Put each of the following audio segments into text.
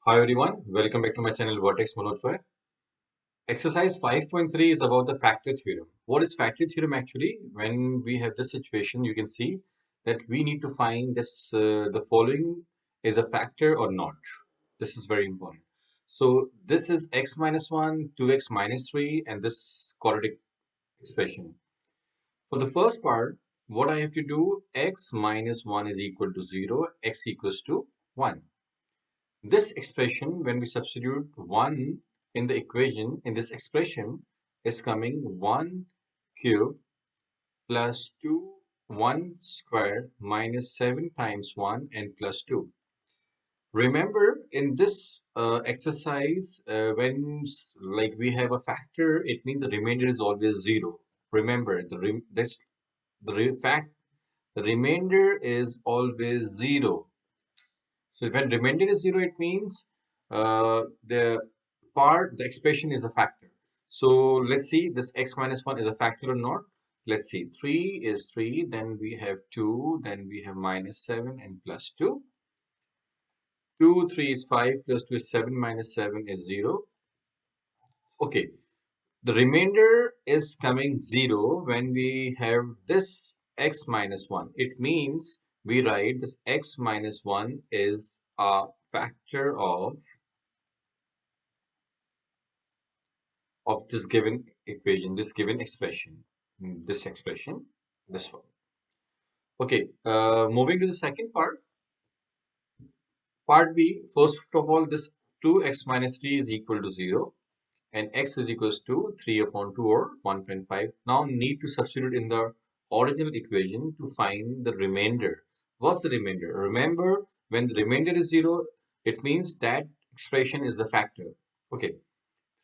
Hi everyone, welcome back to my channel Vertex MrRoy. Exercise 5.3 is about the factor theorem. What is factor theorem actually? When we have this situation, you can see that we need to find this the following is a factor or not. This is very important. So this is x minus 1, 2x minus 3 and this quadratic expression. For the first part, what I have to do, x minus 1 is equal to 0, x equals to 1. This expression, when we substitute 1 in the equation, in this expression, is coming 1 cube plus 2, 1 square minus 7 times 1 and plus 2. Remember, in this exercise, when like we have a factor, it means the remainder is always 0. Remember, the remainder is always 0. So when remainder is 0, it means the expression is a factor. So let's see, this x minus 1 is a factor or not. Let's see, 3 is 3, then we have 2, then we have minus 7 and plus 2. 2, 3 is 5, plus 2 is 7, minus 7 is 0. Okay, the remainder is coming 0 when we have this x minus 1. It means we write this x minus 1 is a factor of this given equation, this given expression, this expression, this one. Okay, moving to the second part. Part B, first of all, this 2x minus 3 is equal to 0 and x is equals to 3 upon 2 or 1.5. Now need to substitute in the original equation to find the remainder. What's the remainder? Remember, when the remainder is 0, it means that expression is the factor. Okay,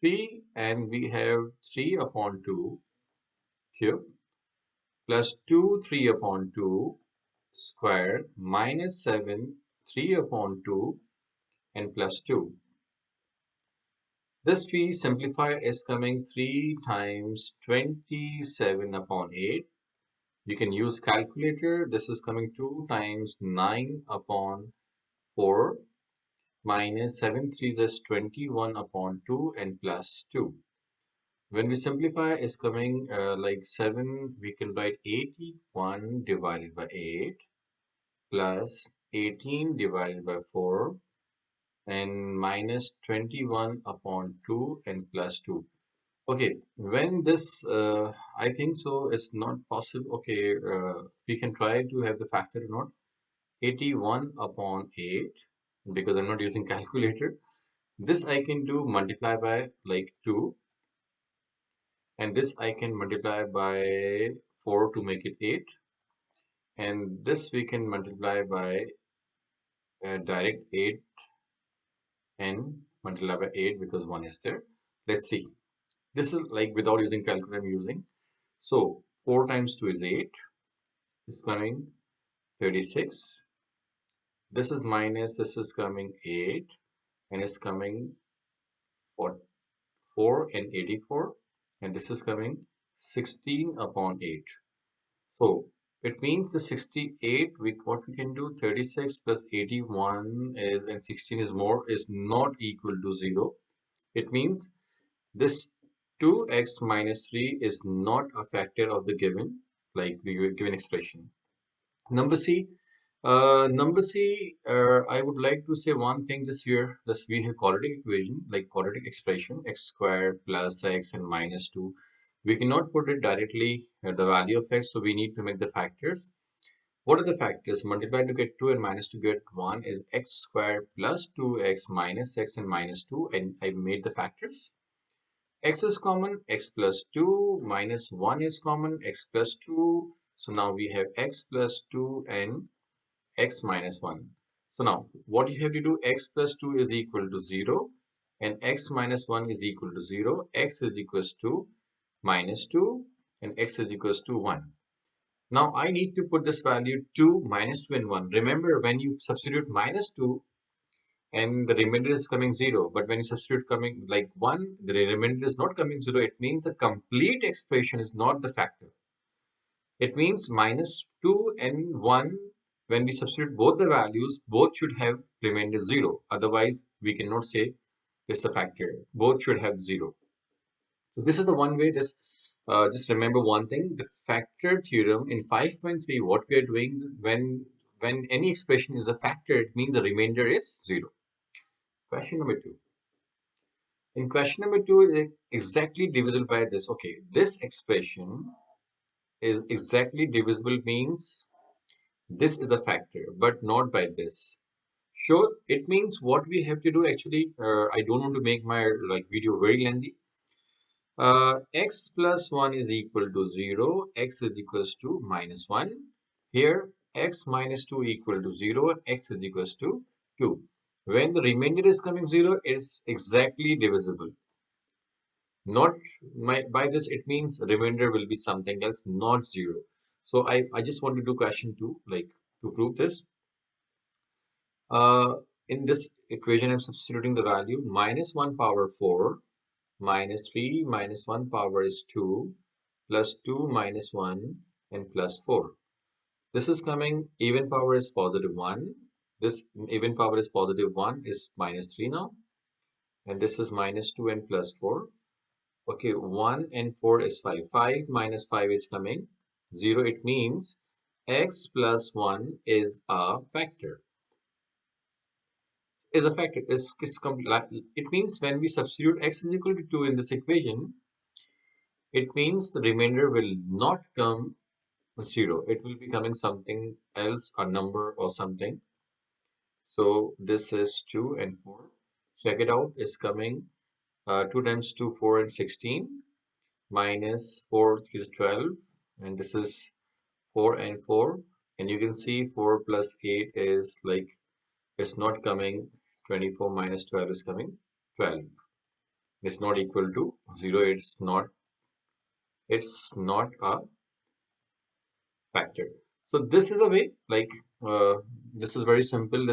3 and we have 3 upon 2 cube plus 2 3 upon 2 square minus 7 3 upon 2 and plus 2. This we simplify is coming 3 times 27 upon 8. You can use calculator. This is coming 2 times 9 upon 4 minus 7 3 is 21 upon 2 and plus 2. When we simplify is coming like 7, we can write 81 divided by 8 plus 18 divided by 4 and minus 21 upon 2 and plus 2. Okay, when this, I think so, it's not possible. Okay, we can try to have the factor or not. 81 upon 8, because I'm not using calculator. This I can do multiply by like 2. And this I can multiply by 4 to make it 8. And this we can multiply by direct 8 and multiply by 8 because 1 is there. Let's see. This is like without using calculator I'm using. So 4 times 2 is 8. It's coming 36. This is minus, this is coming 8. And it's coming 4 and 84. And this is coming 16 upon 8. So it means the 68 with what we can do 36 plus 81 is and 16 is more is not equal to 0. It means this 2x minus 3 is not a factor of the given given expression. Number C. I would like to say one thing this here. This we have quadratic equation, like quadratic expression, x squared plus x and minus 2. We cannot put it directly the value of x, so we need to make the factors. What are the factors? Multiply to get 2 and minus to get 1 is x squared plus 2x minus x and minus 2, and I made the factors. X is common, x plus 2 minus 1 is common, x plus 2. So now we have x plus 2 and x minus 1. So now what you have to do, x plus 2 is equal to 0 and x minus 1 is equal to 0. X is equals to minus 2 and x is equals to 1. Now I need to put this value 2, minus 2 and 1. Remember, when you substitute minus 2 and the remainder is coming 0, but when you substitute coming like 1, the remainder is not coming 0. It means the complete expression is not the factor. It means minus 2 and 1. when we substitute both the values, both should have remainder 0. Otherwise, we cannot say it's a factor. Both should have 0. So this is the one way. This just remember one thing: the factor theorem in 5.3. What we are doing when any expression is a factor, it means the remainder is 0. Question number 2. In question number 2, is exactly divisible by this. Okay, this expression is exactly divisible means this is a factor, but not by this. Sure, it means what we have to do actually. I don't want to make my video very lengthy. X plus 1 is equal to 0, x is equals to minus 1. Here, x minus 2 equal to 0, and x is equals to 2. When the remainder is coming 0, it's exactly divisible. Not by this, it means remainder will be something else, not 0. So I just want to do question 2, to prove this. In this equation, I'm substituting the value minus 1 power 4 minus 3 minus 1 power is 2 plus 2 minus 1 and plus 4. This is coming, even power is positive 1. This even power is positive 1 is minus 3 now. And this is minus 2 and plus 4. Okay, 1 and 4 is 5. 5 minus 5 is coming 0. It means x plus 1 is a factor. Is a factor. It means when we substitute x is equal to 2 in this equation, it means the remainder will not come 0. It will be coming something else, a number or something. So this is 2 and 4. Check it out. It's coming 2 times 2, 4 and 16 minus 4 is 12. And this is 4 and 4. And you can see 4 plus 8 is it's not coming 24 minus 12 is coming 12. It's not equal to 0. It's not a factor. So this is a way, this is very simple.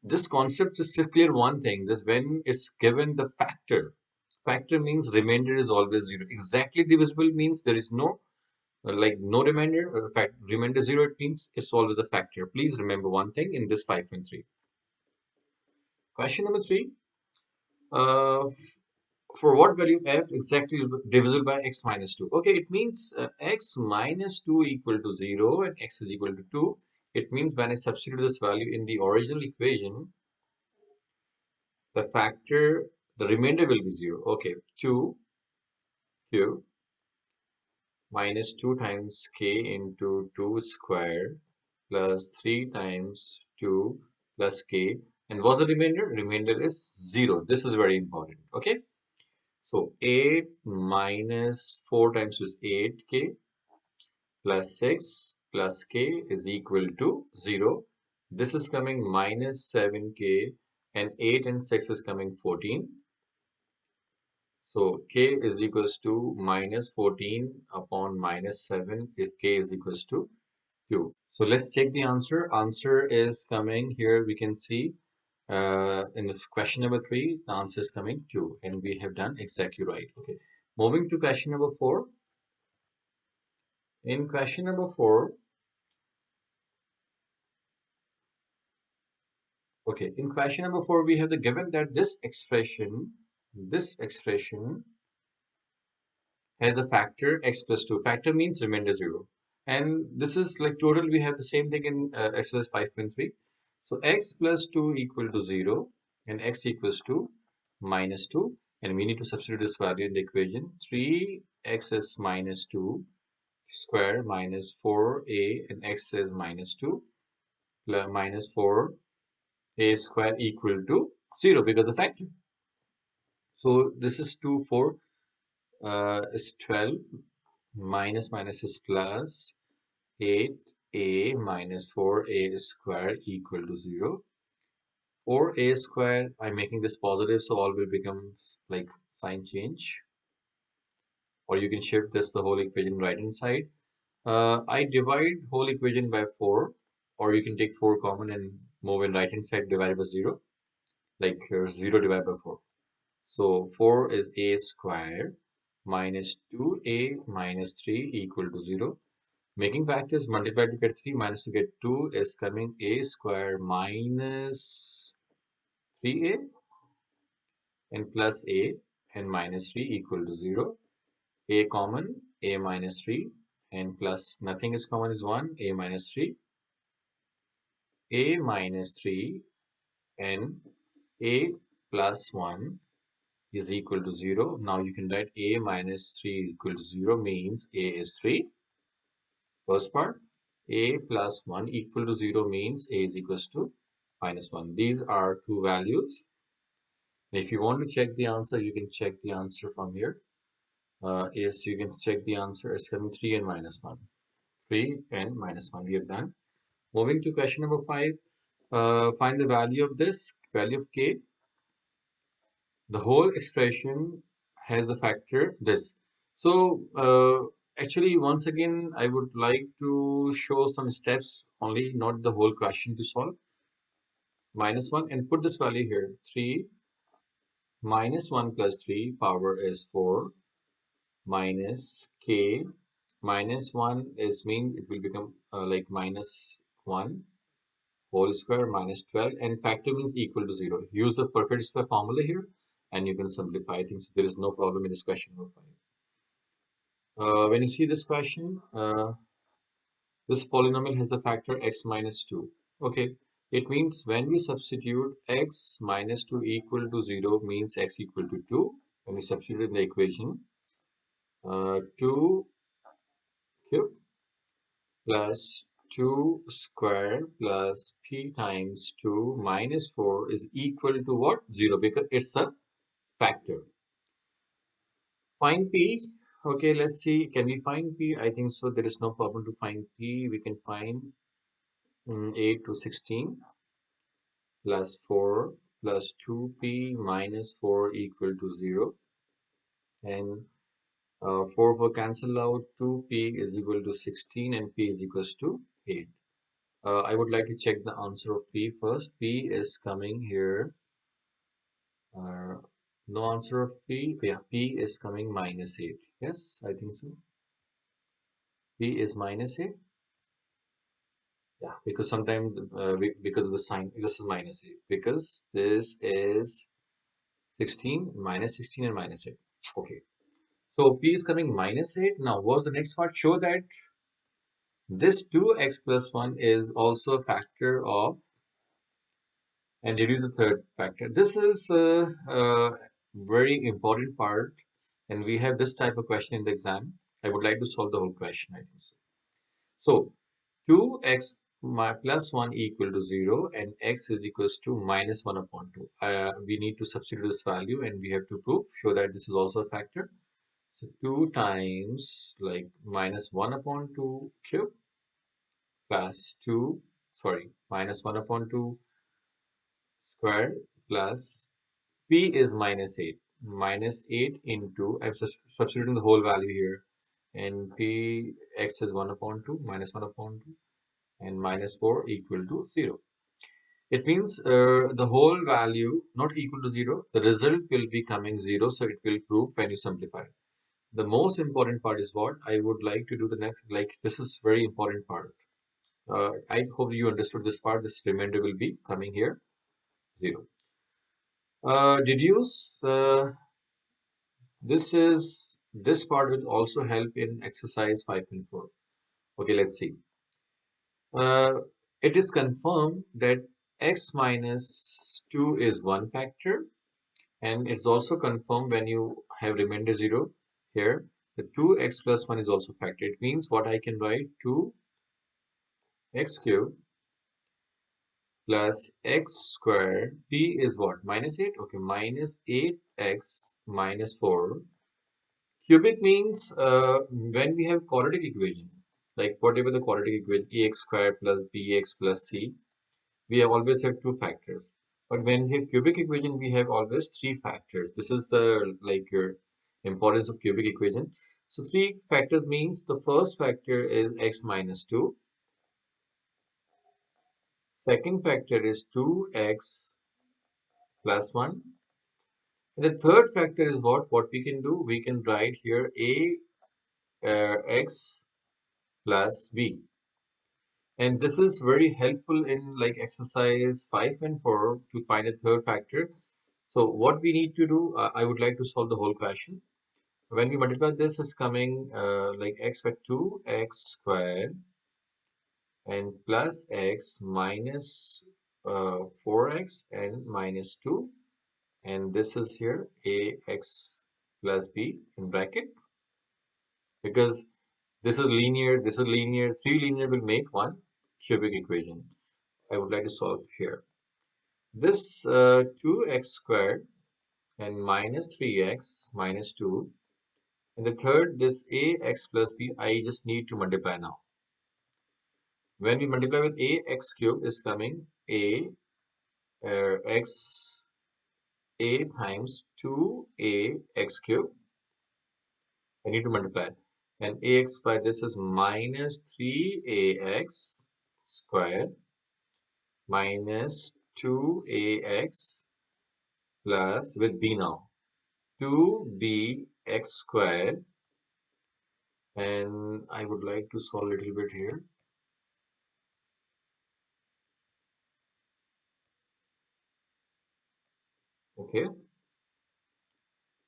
This concept is to clear one thing. This when it's given the factor means remainder is always 0. Exactly divisible means there is no no remainder. Fact remainder 0. It means it's always a factor. Please remember one thing in this 5.3. Question number 3. Uh, for what value f exactly divisible by x minus 2? Okay, it means x minus 2 equal to 0 and x is equal to 2. It means when I substitute this value in the original equation, the remainder will be 0. Okay, 2 here minus 2 times k into 2 square plus 3 times 2 plus k. And what's the remainder? Remainder is 0. This is very important. Okay. So 8 minus 4 times is 8k plus 6 plus k is equal to 0. This is coming minus 7k and 8 and 6 is coming 14. So k is equals to minus 14 upon minus 7 if k is equals to 2. So let's check the answer. Answer is coming here. We can see in the question number 3, the answer is coming 2, and we have done exactly right. Okay, moving to question number 4. In question number 4, okay, in question number 4, we have the given that this expression has a factor x plus 2. Factor means remainder 0. And this is like total, we have the same thing in exercise 5.3. So x plus 2 equal to 0 and x equals to minus 2. And we need to substitute this value in the equation. 3x is minus 2 square minus 4a and x is minus 2 plus minus 4a square equal to 0 because the factor. So this is 2, 4 is 12. Minus minus is plus 8a minus 4a square equal to 0. 4a square, I'm making this positive, so all will become like sign change. Or you can shift this the whole equation right hand side. I divide whole equation by 4, or you can take 4 common and move in right hand side divided by 0, 0 divided by 4. So 4 is a square minus 2a minus 3 equal to 0. Making factors, multiply to get 3 minus to get 2 is coming a square minus 3a and plus a and minus 3 equal to 0. A common, a minus 3 and plus nothing is common is 1, a minus 3, a minus 3 and a plus 1 is equal to 0. Now you can write a minus 3 equal to 0 means a is 3. First part, a plus 1 equal to 0 means a is equals to minus 1. These are two values. If you want to check the answer, you can check the answer from here. Yes, you can check the answer as coming 3 and minus 1. 3 and minus 1 we have done. Moving to question number 5. Find the value of this, value of k. The whole expression has the factor this. So actually, once again, I would like to show some steps only, not the whole question to solve. Minus 1 and put this value here. 3 minus 1 plus 3 power is 4 minus k minus 1 is mean it will become like minus 1 whole square minus 12 and factor means equal to 0. Use the perfect square formula here and you can simplify things. There is no problem in this question number 5. When you see this question, this polynomial has the factor x minus 2. Okay, it means when we substitute x minus 2 equal to 0 means x equal to 2. When we substitute in the equation, 2 cube plus 2 square plus p times 2 minus 4 is equal to what? 0 because it's a factor. Find p. Okay, let's see. Can we find p? I think so. There is no problem to find p. We can find 8 to 16 plus 4 plus 2p minus 4 equal to 0. And 4 will cancel out. 2p is equal to 16 and p is equals to 8. I would like to check the answer of P first. P is coming here. No answer of P. Yeah, P is coming minus 8. Yes, I think so. P is minus 8. Yeah, because sometimes because of the sign, this is minus 8. Because this is 16, minus 16 and minus 8. Okay. So P is coming minus 8. Now, what's the next part? Show that this 2x plus 1 is also a factor of and reduce the third factor. This is a very important part, and we have this type of question in the exam. I would like to solve the whole question, I think so. So, 2x plus 1 equal to 0 and x is equals to minus 1 upon 2. We need to substitute this value and we have to show that this is also a factor. So, 2 times like minus 1 upon 2 cube plus 2, sorry, minus 1 upon 2 square plus P is minus 8. Minus 8 into, I'm substituting the whole value here. And P x is 1 upon 2, minus 1 upon 2, and minus 4 equal to 0. It means the whole value not equal to 0. The result will be coming 0, so it will prove when you simplify. The most important part is what I would like to do the next, like this is very important part. I hope you understood this part. This remainder will be coming here 0. Deduce this part will also help in exercise 5.4. Okay, let's see. It is confirmed that x minus 2 is one factor, and it's also confirmed when you have remainder 0 here, the 2x plus 1 is also factor. It means what I can write 2x cubed plus x squared. P is what? Minus 8? Okay, minus 8x minus 4. Cubic means when we have quadratic equation, like whatever the quadratic equation, ax squared plus bx plus c, we have always have two factors. But when we have cubic equation, we have always three factors. This is the like your importance of cubic equation. So three factors means the first factor is x minus 2. Second factor is 2x plus 1. And the third factor is what? What we can do? We can write here a x plus b. And this is very helpful in like exercise 5 and 4 to find a third factor. So what we need to do, I would like to solve the whole question. When we multiply this is coming like x by 2x squared and plus x minus 4x and minus 2, and this is here ax plus b in bracket, because this is linear, three linear will make one cubic equation. I would like to solve here. This 2x squared and minus 3x minus 2, and the third, this ax plus b, I just need to multiply now. When we multiply with ax cube is coming x a times 2ax cube. I need to multiply. And ax by this is minus 3ax squared minus 2ax plus with b now 2bx squared, and I would like to solve a little bit here. Okay,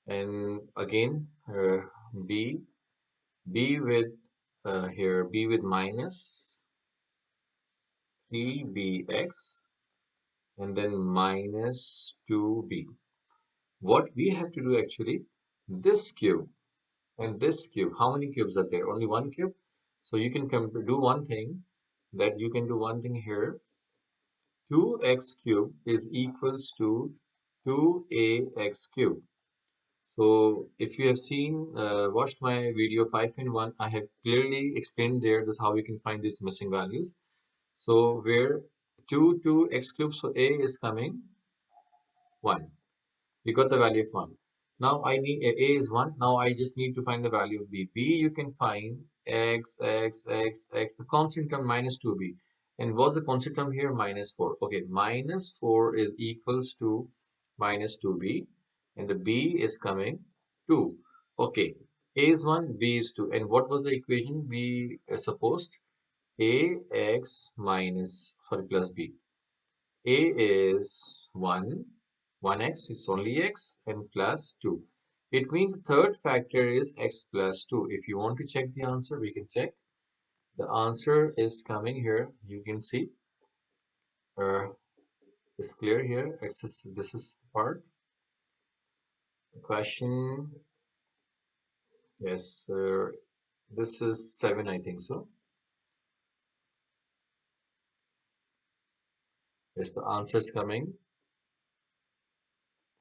and again b with here b with minus 3bx and then minus 2b. What we have to do actually, this cube and this cube, how many cubes are there? Only one cube. So you can do one thing, that you can do one thing here. 2x cube is equals to 2ax cube. So if you have watched my video 5 and 1, I have clearly explained there this how we can find these missing values. So where 2x cube, so a is coming 1. We got the value of 1. Now I need a is 1. Now I just need to find the value of b. B you can find x, the constant term minus 2b. And what's the constant term here? Minus 4. Okay, minus 4 is equals to minus 2b. And the b is coming 2. Okay, a is 1, b is 2. And what was the equation we supposed? Ax minus, sorry, plus b. A is 1, 1x, it's only x, and plus 2. It means the third factor is x plus 2. If you want to check the answer, we can check. The answer is coming here. You can see it's clear here. This is the part. The question, yes, this is 7, I think so. Yes, the answer is coming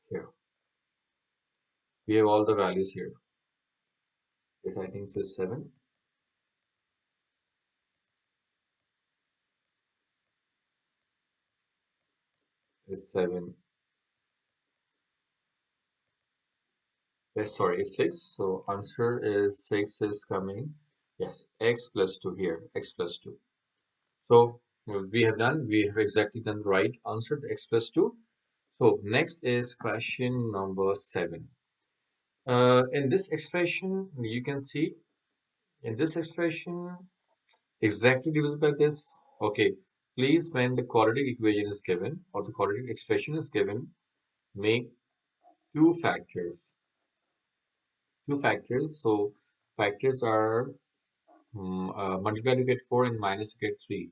here. We have all the values here. Yes, I think it's 7. It's 7. Yes, sorry, it's 6. So answer is 6 is coming. Yes, x plus 2 here, x plus 2. So we have exactly done the right answer, the x plus 2. So next is question number 7. In this expression, you can see in this expression exactly divisible by this. Okay, please, when the quadratic equation is given or the quadratic expression is given, make two factors. Two factors. So factors are multiply to get 4 and minus to get 3.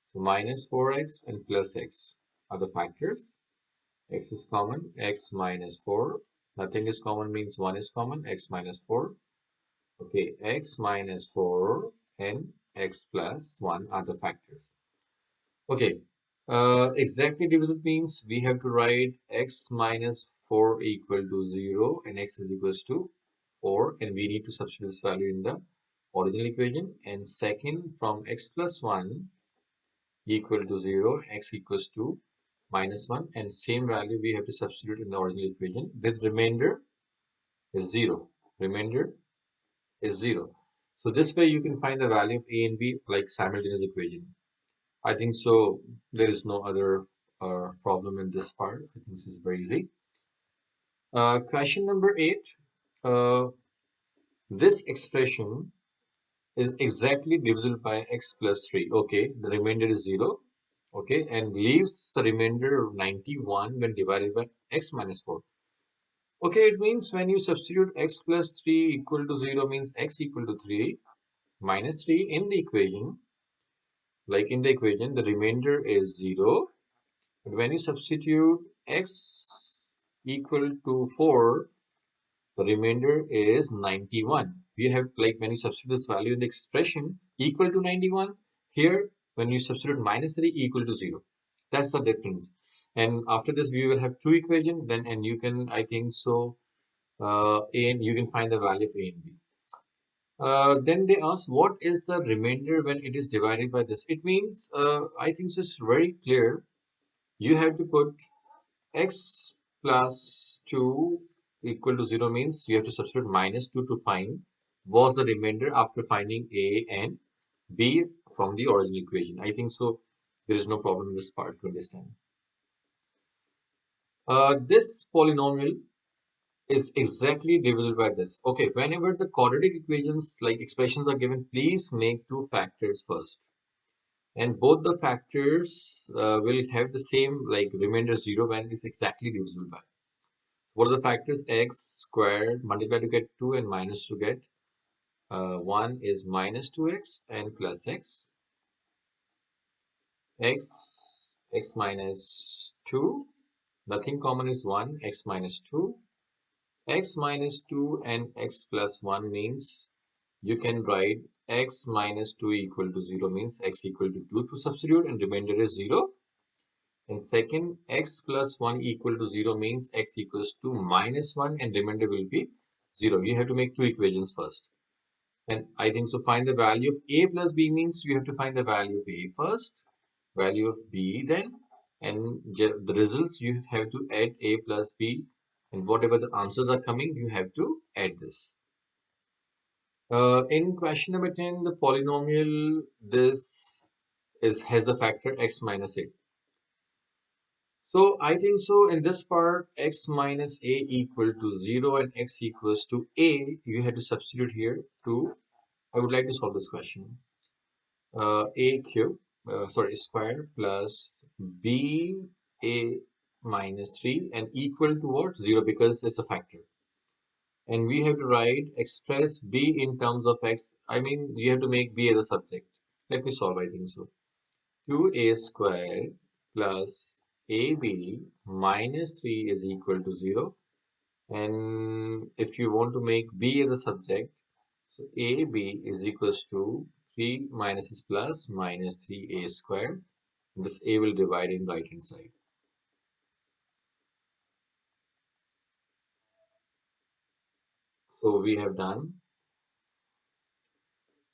So minus 4x and plus x are the factors. X is common, x minus 4. Nothing is common means 1 is common, x minus 4. Okay, x minus 4 and x plus 1 are the factors. Okay, exactly divisible means we have to write x minus 4 equal to 0 and x is equals to 4, and we need to substitute this value in the original equation. And second, from x plus 1 equal to 0, x equals to minus 1, and same value we have to substitute in the original equation with remainder is 0. Remainder is 0. So this way you can find the value of a and b like simultaneous equation. I think so. There is no other problem in this part. I think this is very easy. Question number 8. Uh, this expression is exactly divisible by x plus 3. Okay, the remainder is 0. Okay, and leaves the remainder of 91 when divided by x minus 4. Okay, it means when you substitute x plus 3 equal to 0 means x equal to 3 minus 3 in the equation. Like in the equation, the remainder is 0. But when you substitute x equal to 4, the remainder is 91. We have, like, when you substitute this value in the expression equal to 91, here when you substitute minus 3 equal to 0. That's the difference. And after this we will have two equations then, and you can, I think so, and you can find the value of a and b. Then they ask what is the remainder when it is divided by this. It means, I think so it's very clear. You have to put x plus 2 equal to 0 means you have to substitute minus 2 to find was the remainder after finding a and b from the original equation. I think so there is no problem in this part to understand. This polynomial is exactly divisible by this. Okay, whenever the quadratic equations like expressions are given, please make two factors first. And both the factors will have the same like remainder 0 when it's exactly divisible by. What are the factors? X squared multiplied to get 2 and minus to get 1 is minus 2x and plus x. X minus 2. Nothing common is 1. X minus 2. X minus 2 and x plus 1 means you can write x minus 2 equal to 0 means x equal to 2 to substitute and remainder is 0. And second, x plus 1 equal to 0 means x equals to minus 1 and remainder will be 0. You have to make two equations first. And I think so find the value of a plus b means you have to find the value of a first, value of b then, and the results you have to add a plus b, and whatever the answers are coming, you have to add this. In question number 10, the polynomial this has the factor x minus a. So I think so in this part x minus a equal to 0 and x equals to a, you have to substitute here to, I would like to solve this question. A cube, square plus b a minus 3 and equal to what? 0 because it's a factor. And we have to write express b in terms of x. I mean, you have to make b as a subject. Let me solve, I think so. 2a squared plus ab minus 3 is equal to 0. And if you want to make b as a subject, so ab is equals to 3 minus is plus minus 3a squared. This a will divide in right hand side. So we have done.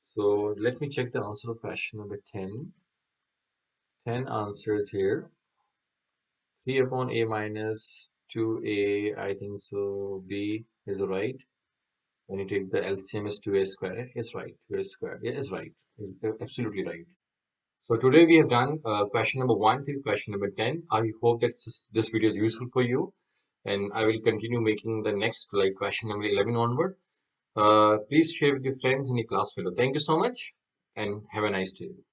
So let me check the answer of question number 10. 10 answers here. 3 upon a minus 2a, I think so b is right. When you take the LCM is 2a squared, it's right. 2a squared, yeah, it's right. It's absolutely right. So today we have done question number 1 till question number 10. I hope that this video is useful for you, and I will continue making the next like question number 11 onward. Please share with your friends in your class fellow. Thank you so much and have a nice day.